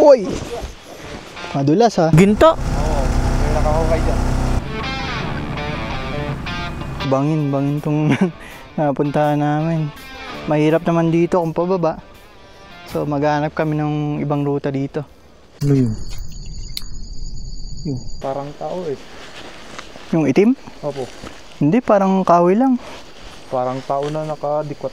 Uy! Madulas ha. Ginto. Oo, may nakakukay dyan. Bangin tong napuntahan namin. Mahirap naman dito kung pababa. So maghanap kami ng ibang ruta dito. Ano yun? Parang tao eh. Yung itim? Opo. Hindi, parang kahoy lang. Parang tao na nakadikwat.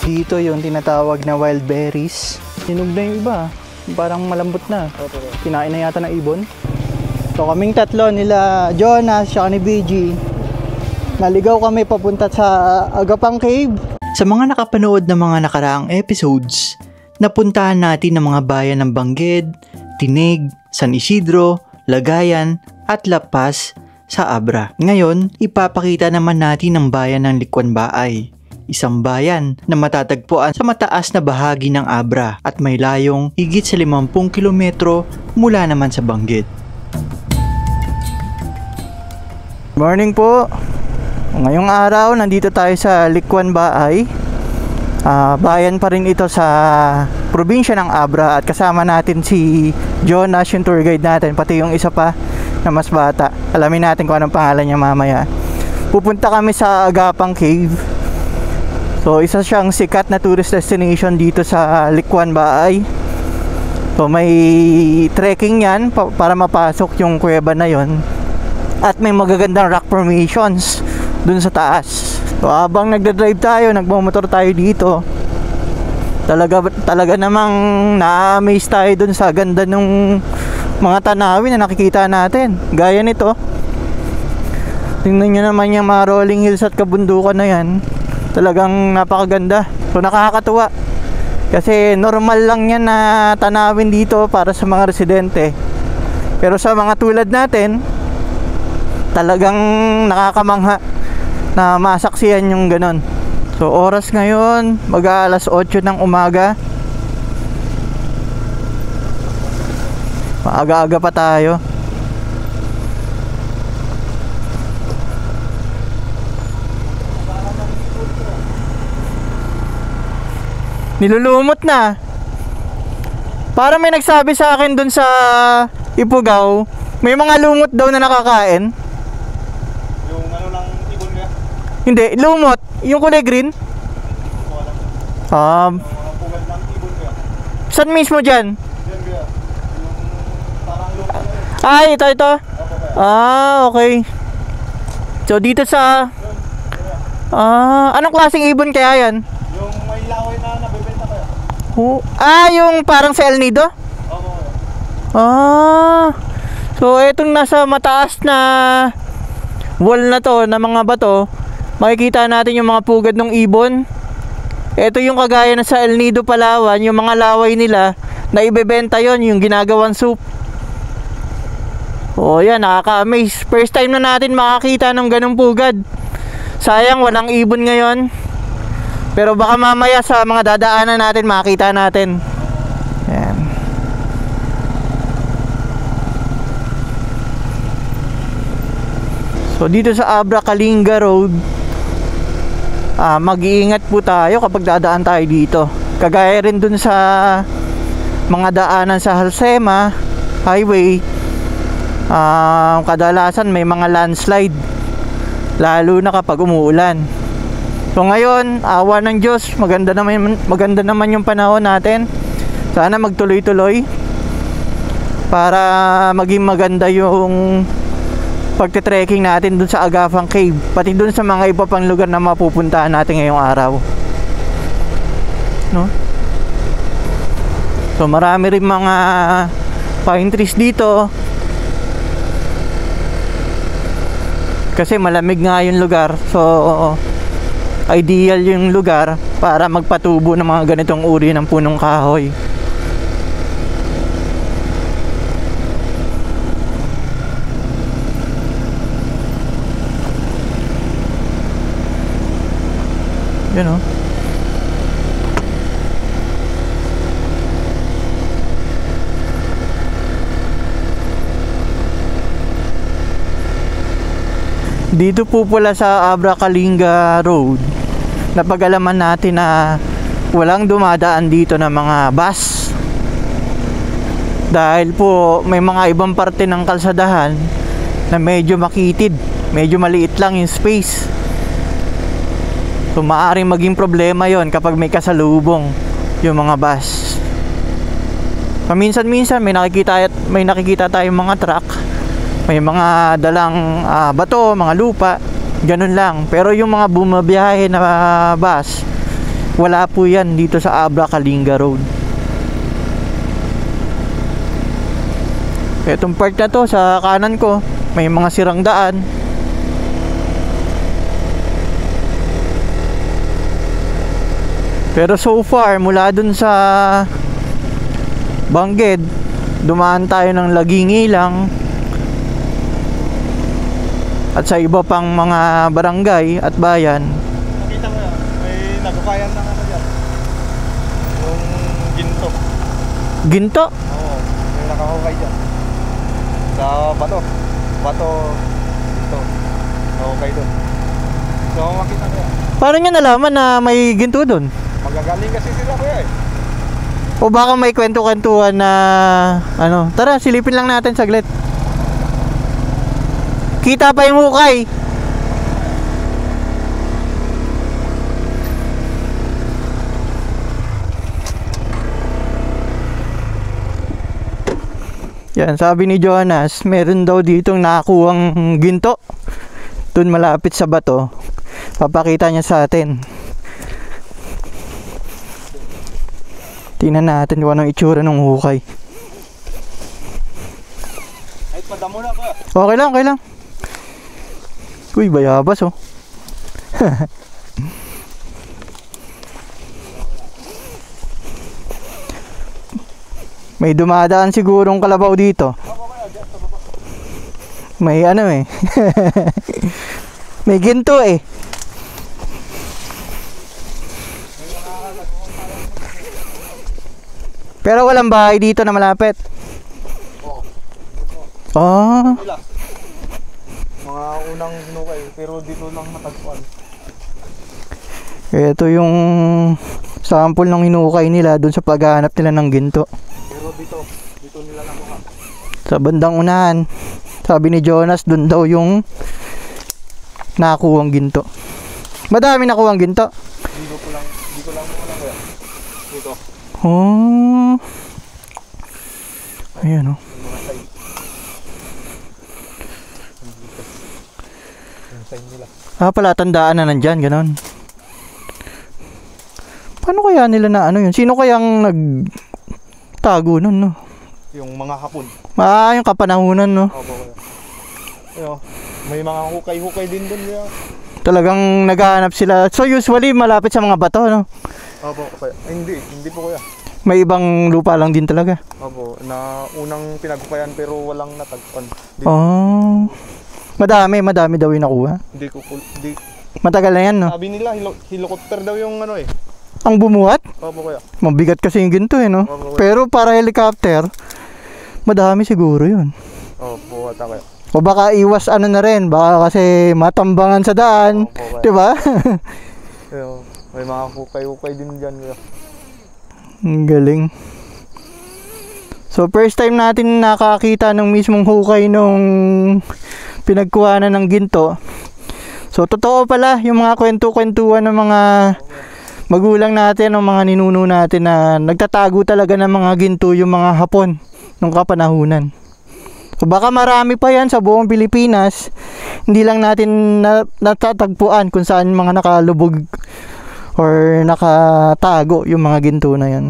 Dito yung tinatawag na wild berries. Hinog na yung iba. Parang malambot na. Opo. Kinain na yata ng ibon. So kaming tatlo nila Jonas at ni BG. Naligaw kami papunta sa Agapang Cave. Sa mga nakapanood ng mga nakaraang episodes, napuntahan natin ang mga bayan ng Bangged, Tinig, San Isidro, Lagayan at La Paz sa Abra. Ngayon, ipapakita naman natin ang bayan ng Likwan Baay. Isang bayan na matatagpuan sa mataas na bahagi ng Abra at may layong higit sa 50 kilometro mula naman sa Bangged. Morning po! Ngayong araw, nandito tayo sa Likwan Baay. Bayan pa rin ito sa probinsya ng Abra at kasama natin si Jonas, yung tour guide natin, pati yung isa pa na mas bata. Alamin natin kung anong pangalan niya mamaya. Pupunta kami sa Agapang Cave. So isa siyang sikat na tourist destination dito sa Likwan Baay. So may trekking yan para mapasok yung kuweba na yon. At may magagandang rock formations dun sa taas. So habang nagdadrive tayo, nagmamotor tayo dito, talaga namang na-amaze tayo dun sa ganda ng mga tanawin na nakikita natin. Gaya nito, tingnan nyo naman yung mga rolling hills at kabundukan na yan. Talagang napakaganda. So nakakatuwa kasi normal lang yan na tanawin dito para sa mga residente, pero sa mga tulad natin, talagang nakakamangha na masaksihan yung ganon. So oras ngayon mag-aalas 8 ng umaga. Maaga-aga pa tayo. Nilulumot na. Para may nagsabi sa akin dun sa Ifugao, may mga lumot daw na nakakain. Hindi, lumot. Yung kulay green. Saan mismo dyan? Ay, ito. Okay. So dito sa anong klaseng ibon kaya yan? Yung may laway na nabibenta kaya. Yung parang sa El Nido? So etong nasa mataas na wall na to, na mga bato, makikita natin yung mga pugad ng ibon. Ito yung kagaya na sa El Nido, Palawan, yung mga laway nila na ibebenta yon, yung ginagawang soup. Yan, nakaka-amaze. First time na natin makakita ng ganong pugad. Sayang walang ibon ngayon, pero baka mamaya sa mga dadaanan natin makita natin. Yan. So dito sa Abra Kalinga Road, mag-iingat po tayo kapag dadaan tayo dito. Kagaya rin dun sa mga daanan sa Halsema Highway, kadalasan may mga landslide, lalo na kapag umuulan. So ngayon, awa ng Diyos, maganda naman yung panahon natin. Sana magtuloy-tuloy para maging maganda yung pagte-trekking natin dun sa Agapang Cave, pati dun sa mga iba pang lugar na mapupuntahan natin ngayong araw, no? So marami rin mga pine trees dito kasi malamig nga yung lugar. So ideal yung lugar para magpatubo ng mga ganitong uri ng punong kahoy. You know. Dito po pala sa Abra Kalinga Road, napag-alaman natin na walang dumadaan dito na mga bus. Dahil po may mga ibang parte ng kalsadahan na medyo makitid, medyo maliit lang yung space. So maaaring maging problema yon kapag may kasalubong yung mga bus. Paminsan-minsan may nakikita tayong mga truck, may mga dalang bato, mga lupa, ganun lang. Pero yung mga bumabiyahe na bus, wala po yan dito sa Abra Kalinga Road. Etong part na to sa kanan ko, may mga sirang daan. Pero so far, mula dun sa Bangged, dumaan tayo ng Lagingilang at sa iba pang mga barangay at bayan. Nakita mo yan, may nagkapayan ng ano dyan. Yung ginto. Ginto? Oo, may nakahukay dyan. Sa bato. Ginto. Nakahukay doon. So makita mo yan. Paano nyo nalaman na may ginto dun? Magagaling kasi sila kuya eh. O baka may kwento-kwentuhan na ano. Tara, silipin lang natin saglit. Kita pa yung hukay. Yan, sabi ni Jonas, meron daw ditong nakakuhang ginto dun malapit sa bato. Papakita niya sa atin. Tingnan natin kung anong itsura ng hukay. Ay, padamo na kuya. Okay lang, okay lang. Uy, bayabas oh. May dumadaan sigurong kalabaw dito. May ano eh. May ginto eh. Pero walang bahay dito na malapit. Oh. Mga unang hinukay, pero dito lang matagpuan. Ito yung sample ng hinukay nila dun sa paghahanap nila ng ginto. Pero dito nila nakuha. Sa bandang unahan, sabi ni Jonas, dun daw yung nakuhang ginto. Madami nakuhang ginto. Dito ko lang kuya. Dito. Oh. Ayan oh. Yung sign nila. Pala, tandaan na nandyan, ganon. Paano kaya nila na ano yun? Sino kayang nagtago nun, no? Yung mga hapon. Yung kapanahunan, no? Opo kuya. Ayun, may mga hukay din dun kuya. Talagang naghahanap sila. So usually malapit sa mga bato, no? Opo kuya. Hindi po kuya. May ibang lupa lang din talaga. Opo, na unang pinaghukayan pero walang natagpuan. Oh. Madami daw yung nakuha. Hindi. Matagal na yan, no? Sabi nila helicopter daw yung ano eh. Ang bumuhat? Opo kuya. Mabigat kasi yung ginto, eh, no? Opo, kuya. Pero para helicopter, madami siguro yun. Opo, ata kuya. O baka iwas ano na rin, baka kasi matambangan sa daan, Opo, kuya. 'di ba? Ayun, may mga hukay din diyan kuya. Ang galing. So first time natin nakakita ng mismong hukay nung pinagkuhanan ng ginto. So totoo pala yung mga kwento-kwentuhan ng mga magulang natin, ng mga ninuno natin na nagtatago talaga ng mga ginto yung mga Hapon nung kapanahunan. So baka marami pa yan sa buong Pilipinas. Hindi lang natin natatagpuan kung saan mga nakalubog or nakatago yung mga ginto na yan.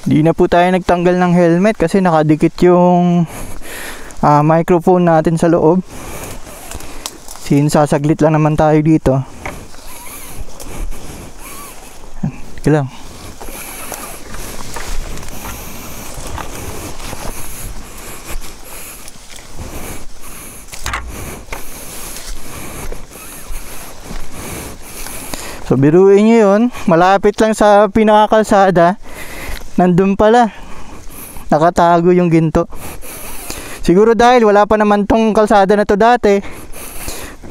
Di na po tayo nagtanggal ng helmet kasi nakadikit yung microphone natin sa loob. Since sasaglit lang naman tayo dito. Sige lang. So biruin nyo yun, malapit lang sa pinakakalsada, nandun pala, nakatago yung ginto. Siguro dahil wala pa naman tong kalsada na to dati,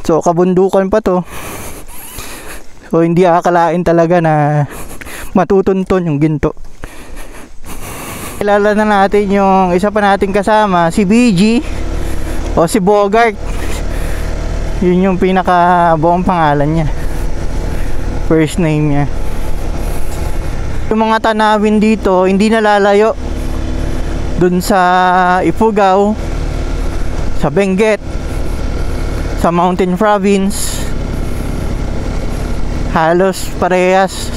so kabundukan pa to, so hindi akalain talaga na matutunton yung ginto. Kilala na natin yung isa pa nating kasama, si BG o si Bogart. Yun yung pinaka buong pangalan niya, first name niya. Yung mga tanawin dito hindi nalalayo dun sa Ifugao, sa Benguet, sa Mountain Province. Halos parehas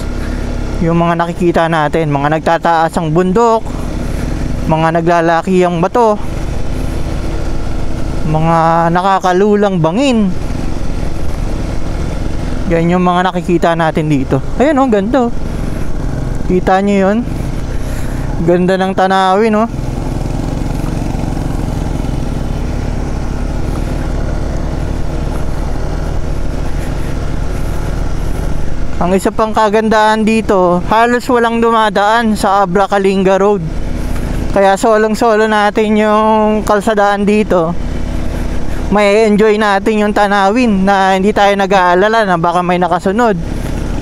yung mga nakikita natin, mga nagtataas ang bundok, mga naglalaki ang bato, mga nakakalulang bangin. Yan yung mga nakikita natin dito. Ayun oh, ganda oh. Kita nyo yun, ganda ng tanawin oh. Ang isa pang kagandahan dito, halos walang dumadaan sa Abra Kalinga Road. Kaya solong-solo natin yung kalsadaan dito. May enjoy natin yung tanawin na hindi tayo nag-aalala na baka may nakasunod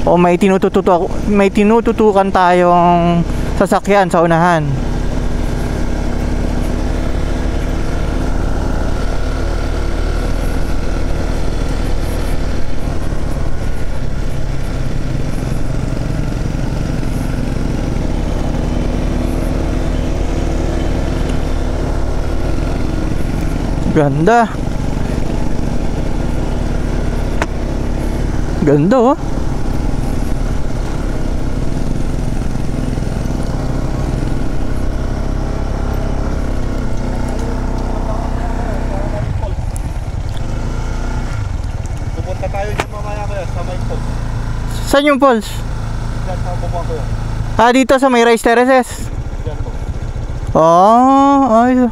o may tinututukan tayong sasakyan sa unahan. Ganda. Ganda oh. Pupunta tayo dyan mamaya kaya sa may falls. Saan yung falls? Dyan sa baba ko yan. Ah, dito sa may rice terraces. Dyan po. Oh, ay.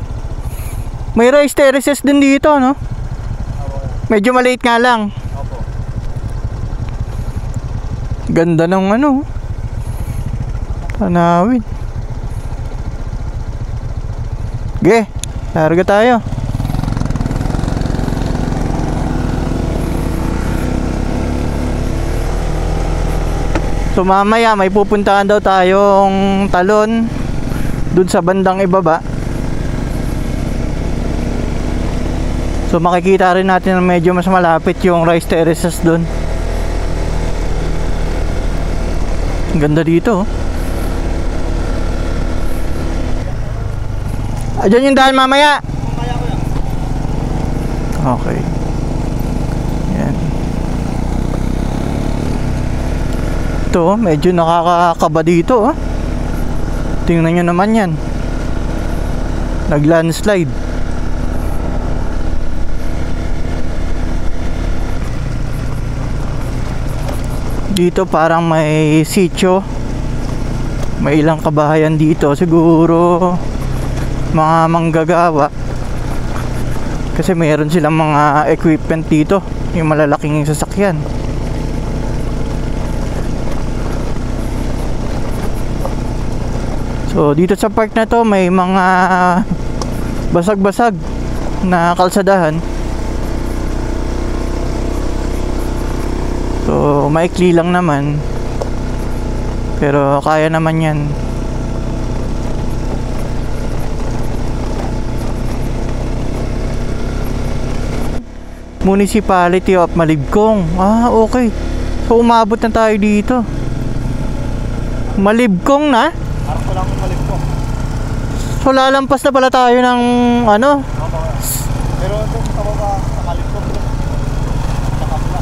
May rice terraces din dito, no? Medyo maliit nga lang. Opo. Ganda ng ano, tanawin. Ge, larga tayo. So mamaya may pupuntahan daw tayong talon dun sa bandang ibaba. So makikita rin natin na medyo mas malapit yung rice terraces dun. Ang ganda dito. Diyan yung daan mamaya. Mamaya ko yan. Okay. Yan. Ito, medyo nakakakaba dito. Oh. Tingnan nyo naman yan. Nag-landslide. Dito parang may sitio. May ilang kabahayan dito. Siguro mga manggagawa. Kasi mayroon silang mga equipment dito. Yung malalaking sasakyan. So dito sa park na to may mga basag-basag na kalsadahan. So maikli lang naman, pero kaya naman yan. Municipality of Malibcong. Ah, okay. So umabot na tayo dito. Malibcong na? Harap ko lang kung malik po. So lalampas na pala tayo ng ano? Opo. Pero ito sa baba, nakalit ko. Nakapla.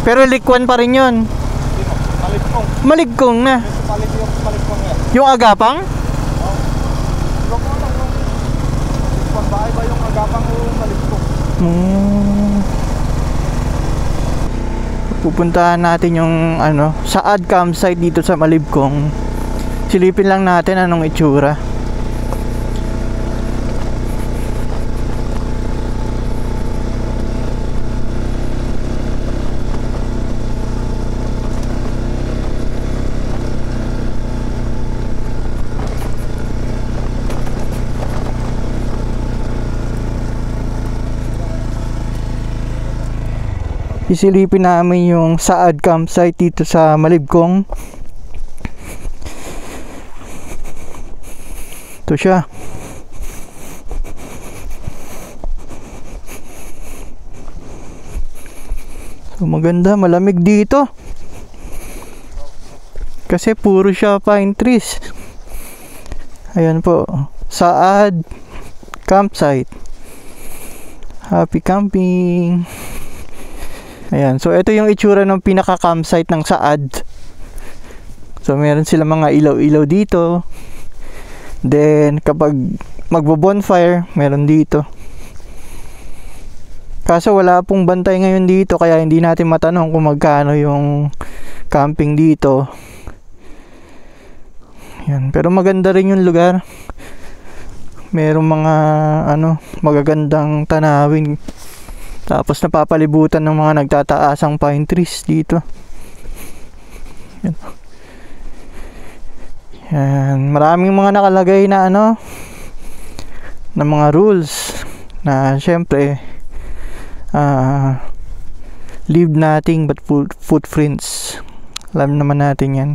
Pero Likwan pa rin yun. Dito, Malibcong. Malibcong na. Yung Malibcong yan. Yung Agapang? Oo. Ilo ko lang yung Malibcong ba? Iba yung Agapang o Malibcong. Pupuntahan natin yung ano, Saad campsite dito sa Malibcong. Silipin lang natin anong itsura. Sisilipin namin yung Saad campsite dito sa Malibkong. Ito siya. So maganda, malamig dito. Kasi puro siya pine trees. Ayan po, Saad campsite. Happy camping. Ayan, so ito yung itsura ng pinaka campsite ng Saad. So meron sila mga ilaw-ilaw dito. Then kapag magbo-bonfire, meron dito. Kaso wala pong bantay ngayon dito, kaya hindi natin matanong kung magkano yung camping dito. Yan, pero maganda rin yung lugar. Merong mga magagandang tanawin. Tapos napapalibutan ng mga nagtataasang pine trees dito. Yan. Yan, maraming mga nakalagay na na mga rules na syempre leave nothing but footprints. Alam naman natin yan.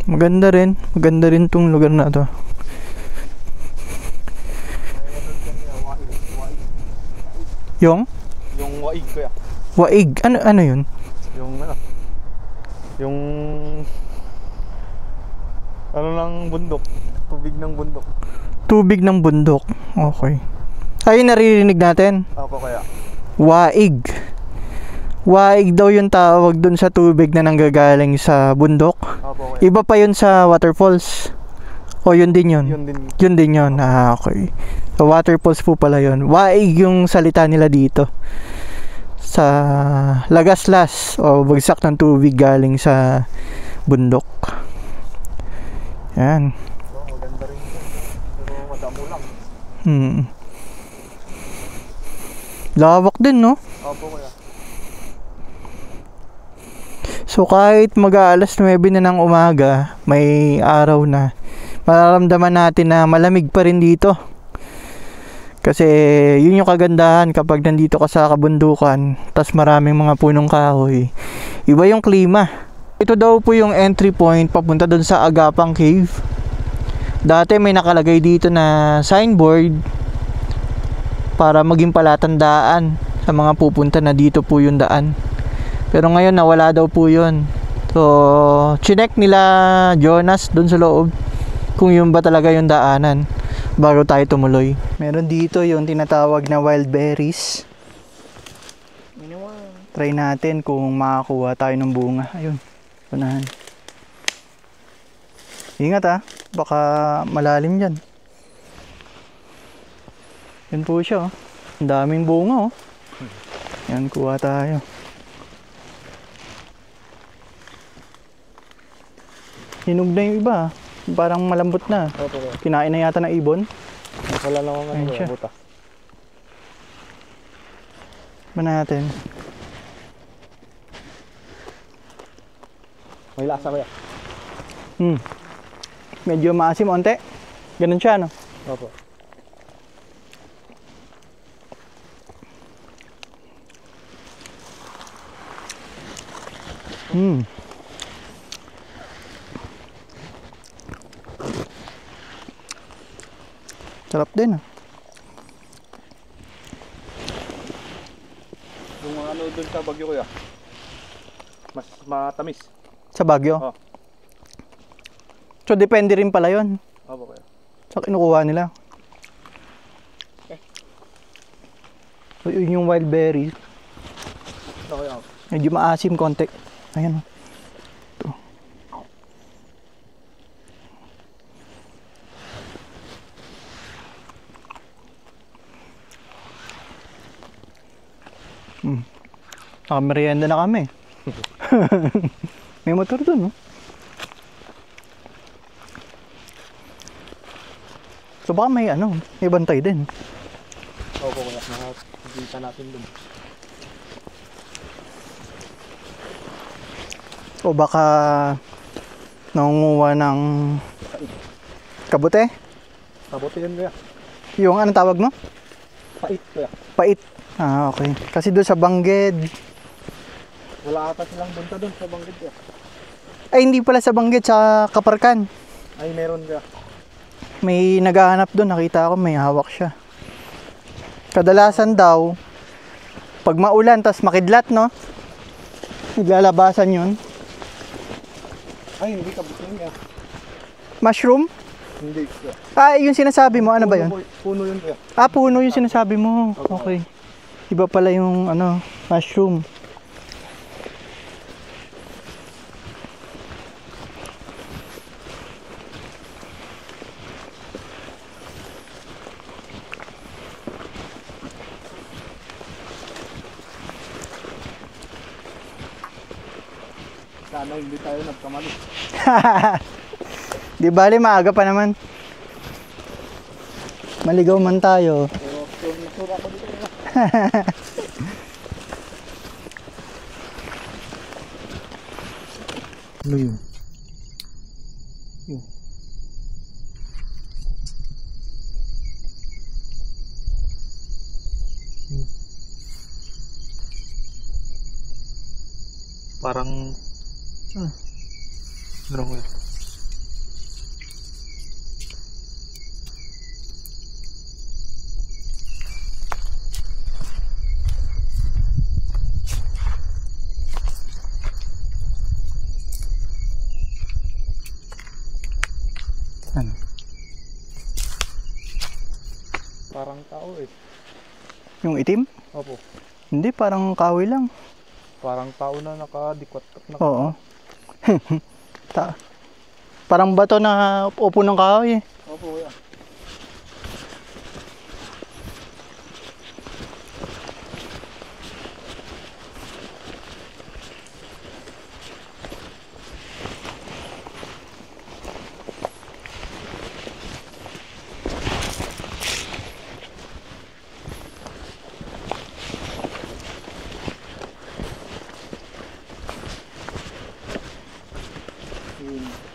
Maganda rin tong lugar na to. Yung waig ko ya. Waig, ano yun? Yung ng bundok, tubig ng bundok. Tubig ng bundok. Okay. Ay, naririnig natin. Ako kaya. Waig. Waig daw yung tawag dun sa tubig na nanggagaling sa bundok. Opo, kaya. Iba pa yun sa waterfalls. O yun din yun? Yun din yun. Okay. So waterfalls po pala yun. Waig yung salita nila dito. Sa lagaslas o bagsak ng tubig galing sa bundok. Yan. So, maganda rin yun. Pero madamo lang. Lawak din, no? Opo, kaya. So kahit mag-aalas 9 na ng umaga, may araw na, mararamdaman natin na malamig pa rin dito. Kasi yun yung kagandahan kapag nandito ka sa kabundukan, tas maraming mga punong kahoy. Iba yung klima. Ito daw po yung entry point papunta doon sa Agapang Cave. Dati may nakalagay dito na signboard para maging palatandaan sa mga pupunta na dito po yung daan. Pero ngayon nawala daw po yun. So chinek nila Jonas doon sa loob kung yun ba talaga yung daanan bago tayo tumuloy. Meron dito yung tinatawag na wild berries. Try natin kung makakuha tayo ng bunga. Ayun, unahan. Ingat baka malalim dyan. Yan po siya Ang daming bunga Yan, kuha tayo. Hinog na yung iba Parang malambot na. Kinain na yata ng ibon. Wala naman buta. Ba natin? May lasa kaya? Medyo maasim onte. Ganun siya, no? Opo. Sarap din Yung doon sa Baguio kuya, mas matamis. Sa Baguio? Oo. So depende rin pala yun Opo kuya. sa kinukuha nila. So yun yung wild berries. Ito kuya. Medyo maasim konti. Ayan Ito. Nakamerienda na kami. May motor dun, no? So baka may may bantay din. Opo kuya, nakakita natin dun. O baka nangunguha ng kabute? Kabuti yan kuya. Yung anong tawag mo? Pait kuya. Pait. Ah, okay. Kasi doon sa Bangged. Wala ata silang bunta doon sa Bangged kuya. Ay, hindi pala sa Bangged, sa Kaparkan. Ay meron kuya. May naghahanap doon, nakita ko may hawak siya. Kadalasan daw, pag maulan, tas makidlat, no? Iglalabasan yun. Ay hindi kabuti yan kuya. Mushroom? Hindi kuya. Ah, yung sinasabi mo, ano ba yun? Puno yun kuya. Ah, puno yung sinasabi mo. Okay. Iba pala yung, ano, mushroom. Sana hindi tayo nagkamali. Di bali, maaga pa naman. Maligaw man tayo. Pero nasura ko dito kuya. Ano yun? Yun. Parang ano kuya? Ano? Parang tao eh. Yung itim? Opo. Hindi, parang kahoy lang. Parang tao na nakadikwat na. Oo. Parang bato na upo ng kahoy eh. Opo kuya.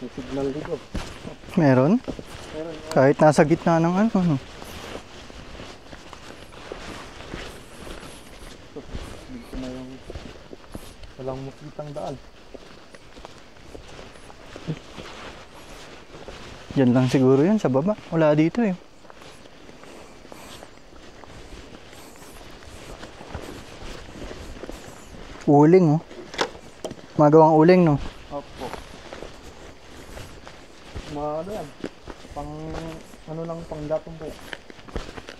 May signal dito. Meron? Meron. Kahit nasa gitna ng ano. Dito na yung walang makitang daan. Diyan lang siguro yun, sa baba. Wala dito eh. Uling oh. Magawang uling no. Opo. Ano yan? Ano lang pang gatong po.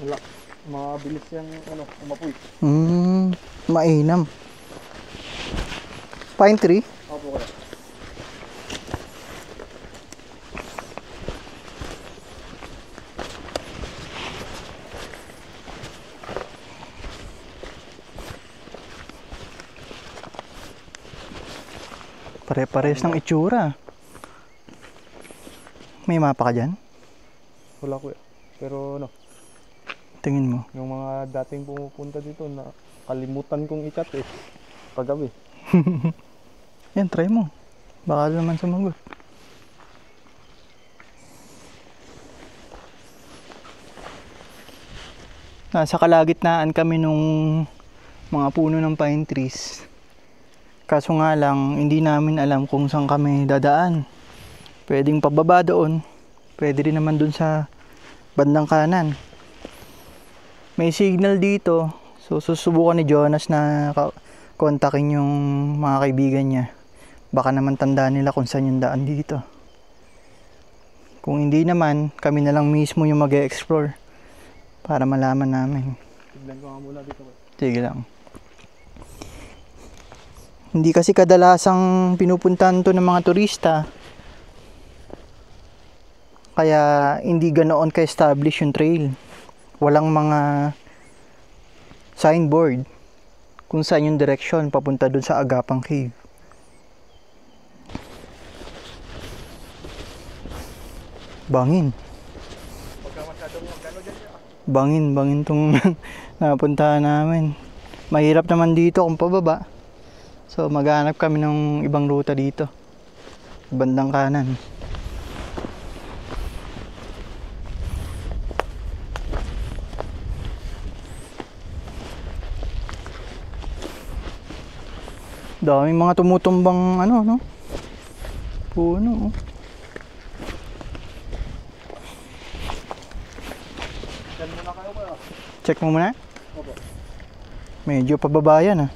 Wala. Mabilis yung umapoy. Mainam. Pine tree? Opo kuya. Pare-pares ng itsura. May mapa ka dyan? Wala kuya. Pero Tingin mo. yung mga dating pumupunta dito na kalimutan kong i-chat eh. Paggabi. Yan, try mo. Baka naman sumagot. Nasa kalagitnaan kami nung mga puno ng pine trees. Kaso nga lang, hindi namin alam kung saan kami dadaan. Pwedeng pababa doon. Pwede rin naman doon sa bandang kanan. May signal dito. So susubukan ni Jonas na kontakin yung mga kaibigan niya. Baka naman tandaan nila kung saan yung daan dito. Kung hindi naman, kami na lang mismo yung mag-e-explore para malaman namin. Tignan ko nga muna dito kuya. Sige lang. Hindi kasi kadalasang pinupuntahan to ng mga turista. Kaya hindi ganoon ka-establish yung trail. Walang mga signboard kung saan yung direction papunta dun sa Agapang Cave. Bangin. Pagka masyadong magkano dyan kuya. Bangin tong napuntahan namin. Mahirap naman dito kung pababa. So maghanap kami ng ibang ruta dito. Bandang kanan. Daming mga tumutumbang ano, no? Puno. Oh. Diyan muna kayo ba? Check mo muna. Opo. Medyo pababa yan ah.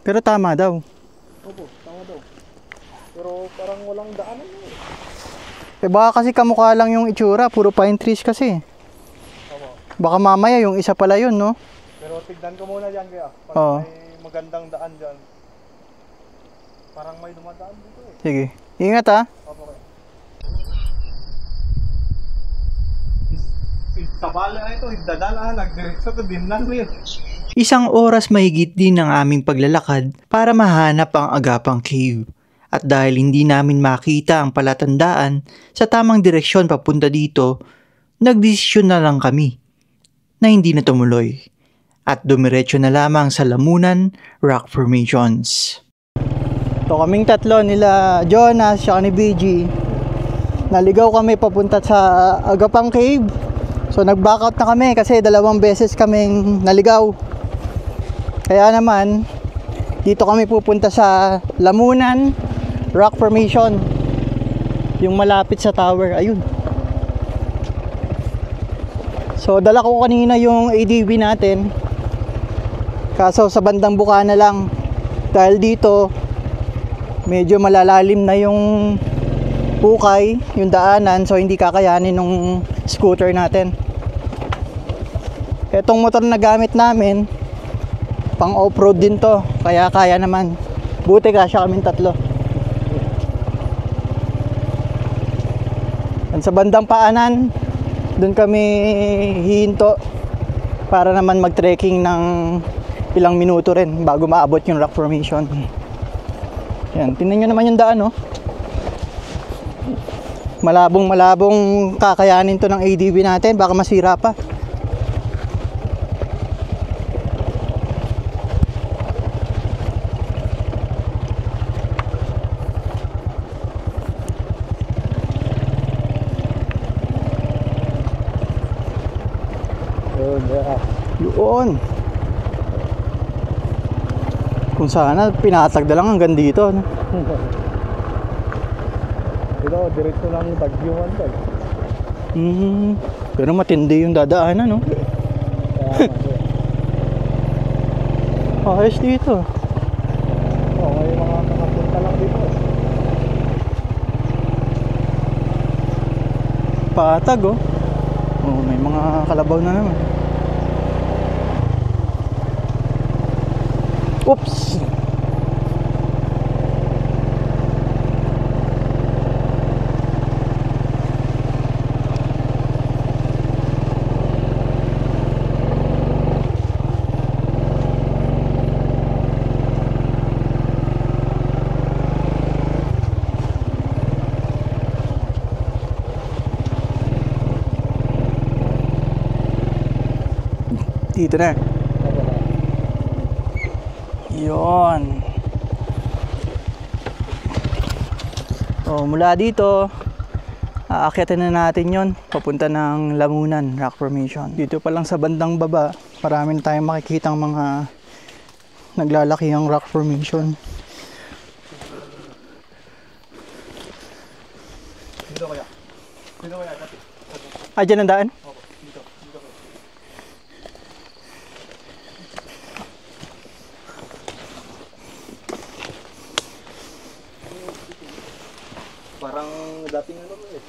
Pero tama daw. Opo, tama daw. Pero parang walang daanan eh. Eh baka kasi kamukha lang yung itsura, puro pine trees kasi. Opo. Baka mamaya yung isa pala yun, no? Pero tignan ko muna dyan kaya. Pag Oo. may magandang daan dyan. Parang may dumadaan dito eh. Sige. Ingat ah. Opo kayo. Sa bala ito, dadala, nagdiretso to din lang yun. Isang oras mahigit din ang aming paglalakad para mahanap ang Agapang Cave. At dahil hindi namin makita ang palatandaan sa tamang direksyon papunta dito, nagdesisyon na lang kami na hindi na tumuloy at dumiretso na lamang sa Lamunan Rock Formations. Ito kaming tatlo nila Jonas at ni BG. Naligaw kami papunta sa Agapang Cave. So nag-back out na kami kasi 2 beses kaming naligaw. Kaya naman, dito kami pupunta sa Lamunan Rock Formation. Yung malapit sa tower, ayun. So dala ko kanina yung ADV natin. Kaso sa bandang bukana lang. Dahil dito, medyo malalalim na yung hukay, yung daanan. So hindi kakayanin nung scooter natin. Etong motor na gamit namin, pang off-road din to, kaya kaya naman. Buti kasya kaming 3. And sa bandang paanan, doon kami hihinto para naman mag-trekking ng ilang minuto rin bago maabot yung rock formation. Yan, tingnan nyo naman yung daan, no? Malabong kakayanin to ng ADV natin, baka masira pa. Yun. Kung sana pinatag na lang hanggang dito, no? Ito, diretso lang Tagyuan tol. Pero matindi yung dadaanan, no? Ayos dito. Oo, may mga nakapunta lang dito. Patag, oh. Oh, may mga kalabaw na naman. Oops! Dito na. Yun. So, mula dito, aakyatin na natin yon papunta ng Lamunan Rock Formation. Dito pa lang sa bandang baba, marami na tayong makikitang mga naglalakihang rock formation. Dito kaya? Dito kaya? Ah, dyan ang daan? Opo, dito. Dito kaya. Parang dating ano mo eh.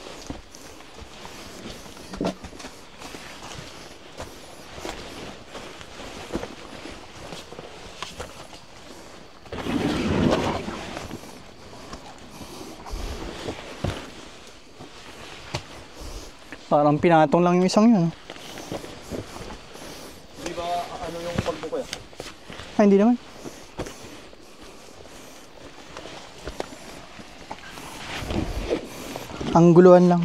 Parang pinatong lang yung isang yun. Di ba ano yung pagbuko ya? Ay, hindi naman. Ang guluhan lang.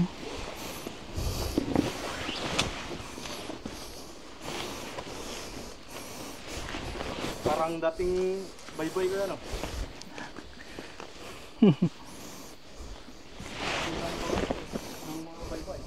dating bayboy ko yan, oh. Ng mga bayboy.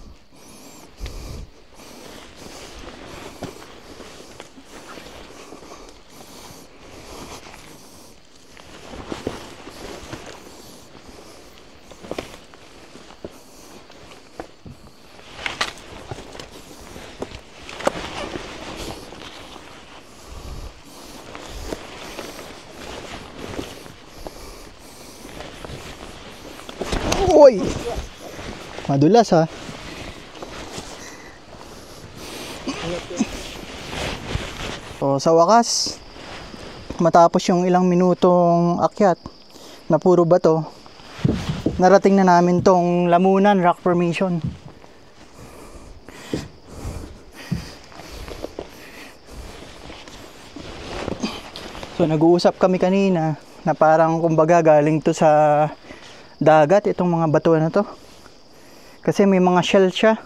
Uy! Madulas ha. So sa wakas, matapos yung ilang minutong akyat na puro bato, narating na namin tong Lamunan Rock Formation. So nag-uusap kami kanina na parang kumbaga galing to sa dagat itong mga bato na to. Kasi may mga shell siya.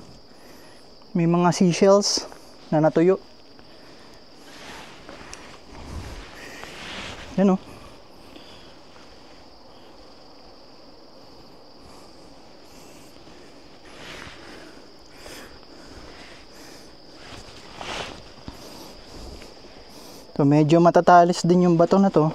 May mga seashells na natuyo. Yan o. So medyo matatalis din yung bato na to.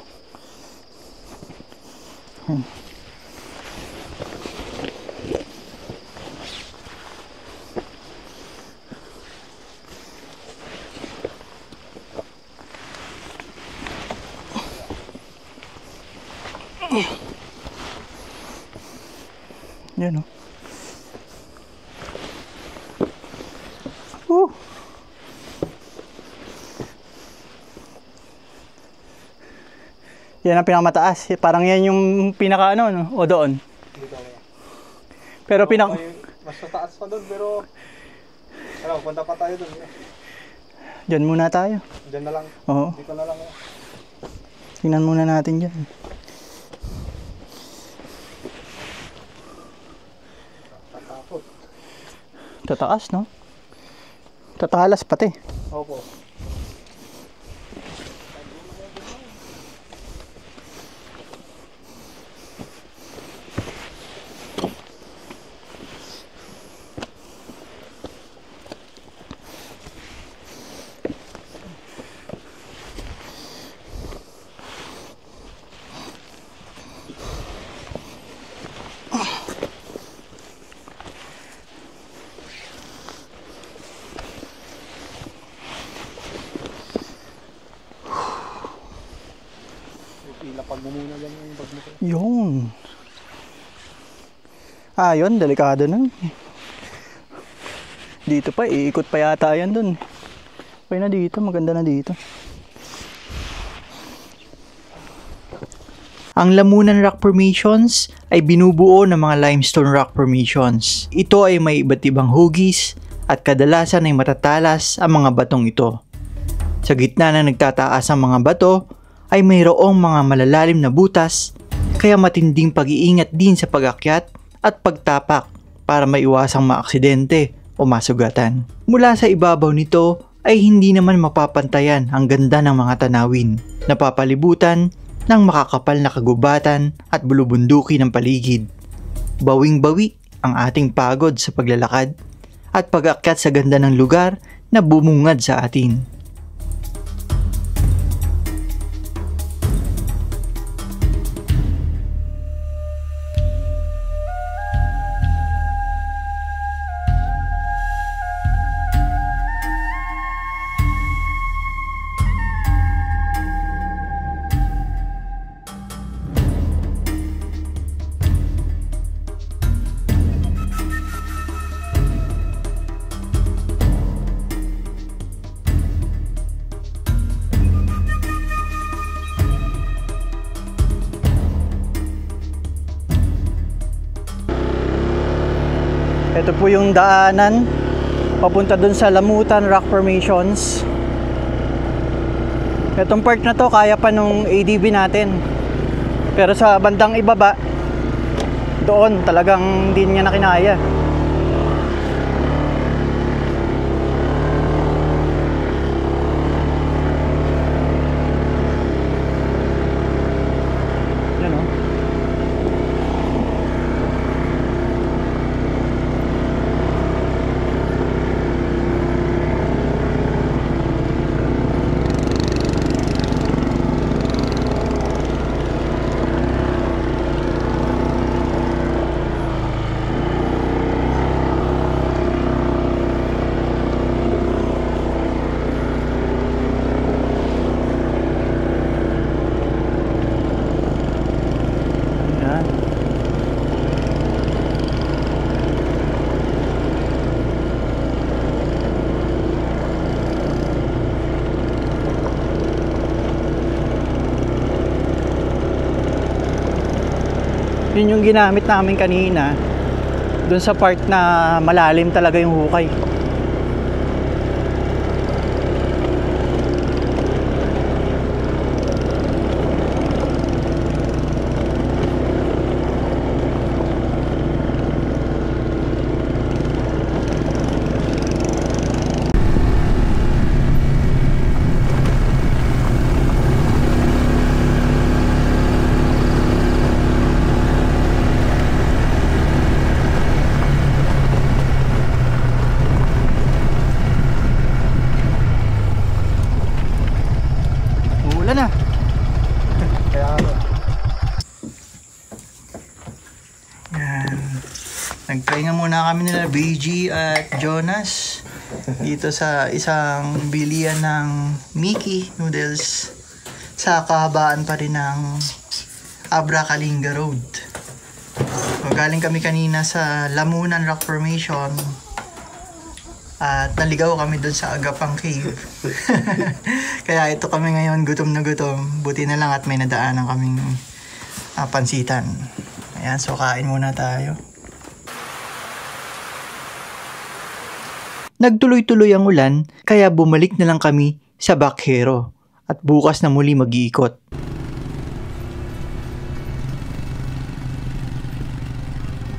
Yan o. Yan ang pinakamataas. Parang yan yung pinaka ano, no? O doon. Dito. Pero Mas mataas pa doon, pero ano, punta pa tayo doon. Diyan muna tayo. Diyan na lang. Oo. Dito na lang. Tingnan muna natin dyan. Tatakot. Tataas, no? Tatalas pati. Opo. Ilapag mo muna dyan yung bag mo. Yun. Yun. Delikado nun. Dito pa. Iikot pa yata yan dun. Okay na dito. Maganda na dito. Ang Lamunan Rock Formations ay binubuo ng mga limestone rock formations. Ito ay may iba't ibang hugis at kadalasan ay matatalas ang mga batong ito. Sa gitna na nagtataas ang mga bato, ay mayroong mga malalalim na butas, kaya matinding pag-iingat din sa pag-akyat at pagtapak para maiwasang maaksidente o masugatan. Mula sa ibabaw nito ay hindi naman mapapantayan ang ganda ng mga tanawin, napapalibutan ng makakapal na kagubatan at bulubunduki ng paligid. Bawing-bawi ang ating pagod sa paglalakad at pag-akyat sa ganda ng lugar na bumungad sa atin. Ito po yung daanan papunta dun sa Lamunan Rock Formations. Itong part na to kaya pa nung ADB natin, pero sa bandang ibaba doon talagang hindi niya na kinaya. Yun yung ginamit namin kanina. Doon sa part na malalim talaga yung hukay. Uulan na. Kaya Yan. Nagpahinga muna kami nila BG at Jonas dito sa isang bilian ng Mickey Noodles sa kahabaan pa rin ng Abra Kalinga Road. Galing kami kanina sa Lamunan Rock Formation at naligaw kami doon sa Agapang Cave. Kaya ito kami ngayon, gutom na gutom. Buti na lang at may nadaanan kaming pansitan. Ayan, so kain muna tayo. Nagtuloy-tuloy ang ulan, kaya bumalik na lang kami sa Baquero at bukas na muli mag-iikot.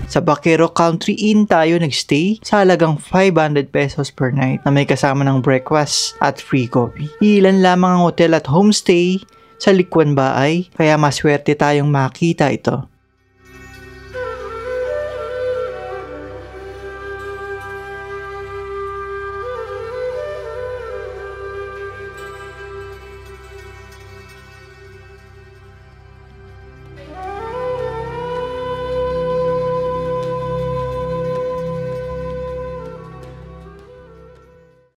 Sa Baquero Country Inn tayo nagstay sa halagang 500 pesos per night na may kasama ng breakfast at free coffee. Ilan lamang ang hotel at homestay sa Likwan Baay, kaya maswerte tayong makita ito.